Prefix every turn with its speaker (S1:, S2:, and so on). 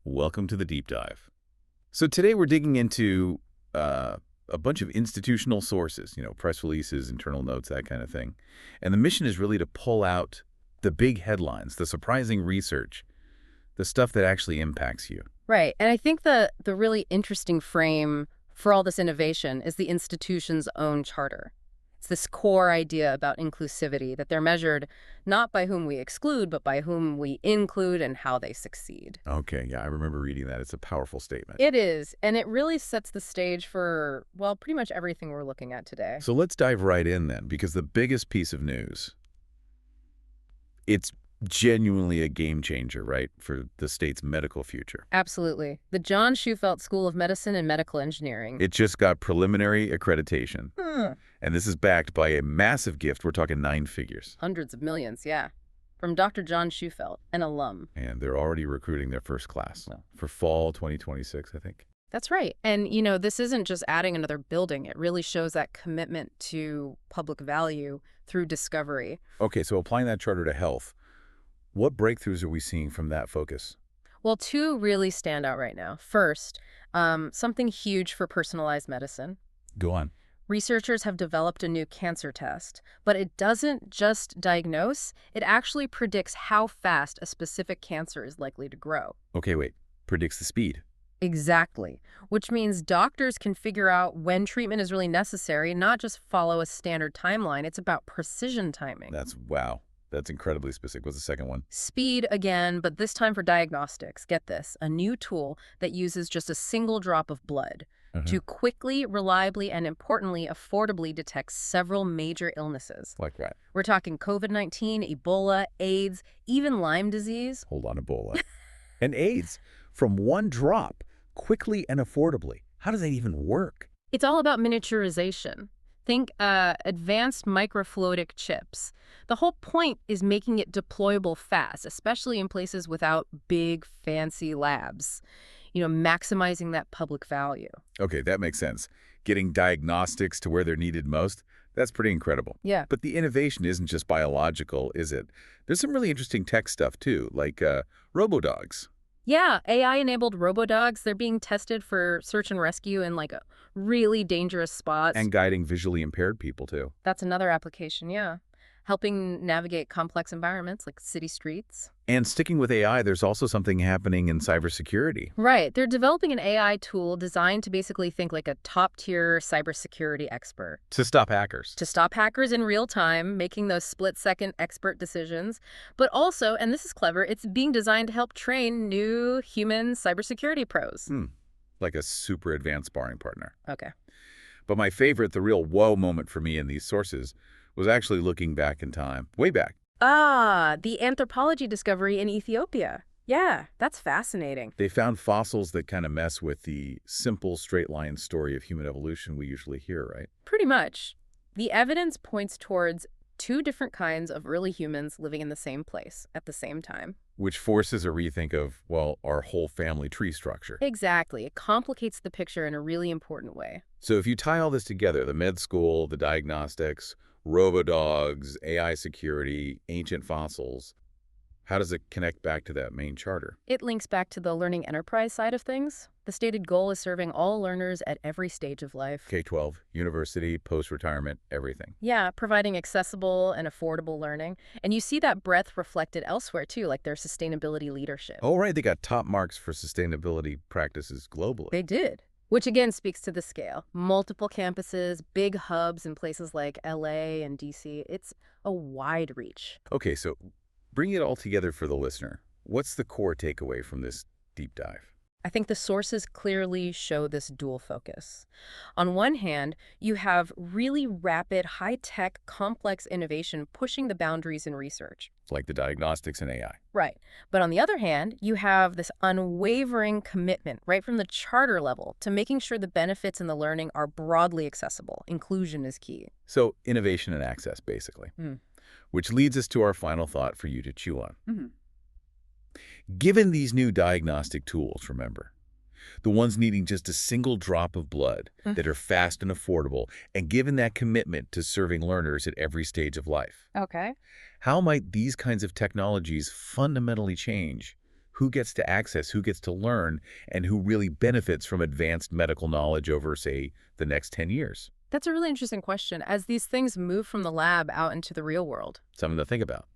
S1: Welcome to the deep dive. So today we're digging into a bunch of institutional sources, press releases, internal notes, that kind of thing. And the mission is really to pull out the big headlines, the surprising research, the stuff that actually impacts you.
S2: Right. And I think the really interesting frame for all this innovation is the institution's own charter. It's this core idea about inclusivity, that they're measured not by whom we exclude, but by whom we include and how they succeed.
S1: Okay, yeah, I remember reading that. It's a powerful statement.
S2: It is, and it really sets the stage for, well, pretty much everything we're looking at today.
S1: So let's dive right in then, because the biggest piece of news, it's genuinely a game changer, right, for the state's medical future.
S2: Absolutely. The John Shufelt School of Medicine and Medical Engineering.
S1: It just got preliminary accreditation.
S2: Hmm.
S1: And this is backed by a massive gift. We're talking 9 figures.
S2: Hundreds of millions, yeah. From Dr. John Shufelt, an alum.
S1: And they're already recruiting their first class for fall 2026, I think.
S2: That's right. And, this isn't just adding another building. It really shows that commitment to public value through discovery.
S1: Okay, so applying that charter to health, what breakthroughs are we seeing from that focus?
S2: Well, 2 really stand out right now. First, something huge for personalized medicine.
S1: Go on.
S2: Researchers have developed a new cancer test, but it doesn't just diagnose, it actually predicts how fast a specific cancer is likely to grow.
S1: Okay, wait. Predicts the speed.
S2: Exactly, which means doctors can figure out when treatment is really necessary, not just follow a standard timeline. It's about precision timing.
S1: Wow. That's incredibly specific. What's the second one?
S2: Speed again, but this time for diagnostics. Get this, a new tool that uses just a single drop of blood to quickly, reliably, and importantly, affordably detect several major illnesses.
S1: Like what?
S2: We're talking COVID-19, Ebola, AIDS, even Lyme disease.
S1: Hold on, Ebola. And AIDS from one drop, quickly and affordably. How does that even work?
S2: It's all about miniaturization. Think advanced microfluidic chips. The whole point is making it deployable fast, especially in places without big, fancy labs. Maximizing that public value.
S1: Okay, that makes sense. Getting diagnostics to where they're needed most, that's pretty incredible.
S2: Yeah.
S1: But the innovation isn't just biological, is it? There's some really interesting tech stuff, too, like robodogs.
S2: Yeah, AI-enabled robodogs, they're being tested for search and rescue in really dangerous spots.
S1: And guiding visually impaired people, too.
S2: That's another application, yeah. Helping navigate complex environments like city streets.
S1: And sticking with AI, there's also something happening in cybersecurity.
S2: Right. They're developing an AI tool designed to basically think like a top-tier cybersecurity expert.
S1: To stop hackers.
S2: To stop hackers in real time, making those split-second expert decisions. But also, and this is clever, it's being designed to help train new human cybersecurity pros.
S1: Like a super advanced sparring partner.
S2: Okay.
S1: But my favorite, the real whoa moment for me in these sources, was actually looking back in time, way back.
S2: The anthropology discovery in Ethiopia. Yeah, that's fascinating.
S1: They found fossils that kind of mess with the simple straight-line story of human evolution we usually hear, right?
S2: Pretty much. The evidence points towards 2 different kinds of early humans living in the same place at the same time.
S1: Which forces a rethink of, well, our whole family tree structure.
S2: Exactly. It complicates the picture in a really important way.
S1: So if you tie all this together, the med school, the diagnostics, robodogs, AI security, ancient fossils, how does it connect back to that main charter?
S2: It links back to the learning enterprise side of things. The stated goal is serving all learners at every stage of life.
S1: K-12, university, post-retirement, everything.
S2: Yeah, providing accessible and affordable learning. And you see that breadth reflected elsewhere, too, like their sustainability leadership.
S1: Oh, right. They got top marks for sustainability practices globally.
S2: They did. Which again speaks to the scale. Multiple campuses, big hubs in places like LA and DC. It's a wide reach.
S1: Okay, so bring it all together for the listener. What's the core takeaway from this deep dive?
S2: I think the sources clearly show this dual focus. On one hand, you have really rapid, high-tech, complex innovation pushing the boundaries in research.
S1: Like the diagnostics and AI.
S2: Right. But on the other hand, you have this unwavering commitment right from the charter level to making sure the benefits in the learning are broadly accessible. Inclusion is key.
S1: So innovation and access, basically. Which leads us to our final thought for you to chew on. Given these new diagnostic tools, remember, the ones needing just a single drop of blood that are fast and affordable, and given that commitment to serving learners at every stage of life,
S2: Okay.
S1: how might these kinds of technologies fundamentally change who gets to access, who gets to learn, and who really benefits from advanced medical knowledge over, say, the next 10 years?
S2: That's a really interesting question. As these things move from the lab out into the real world,
S1: Something to think about.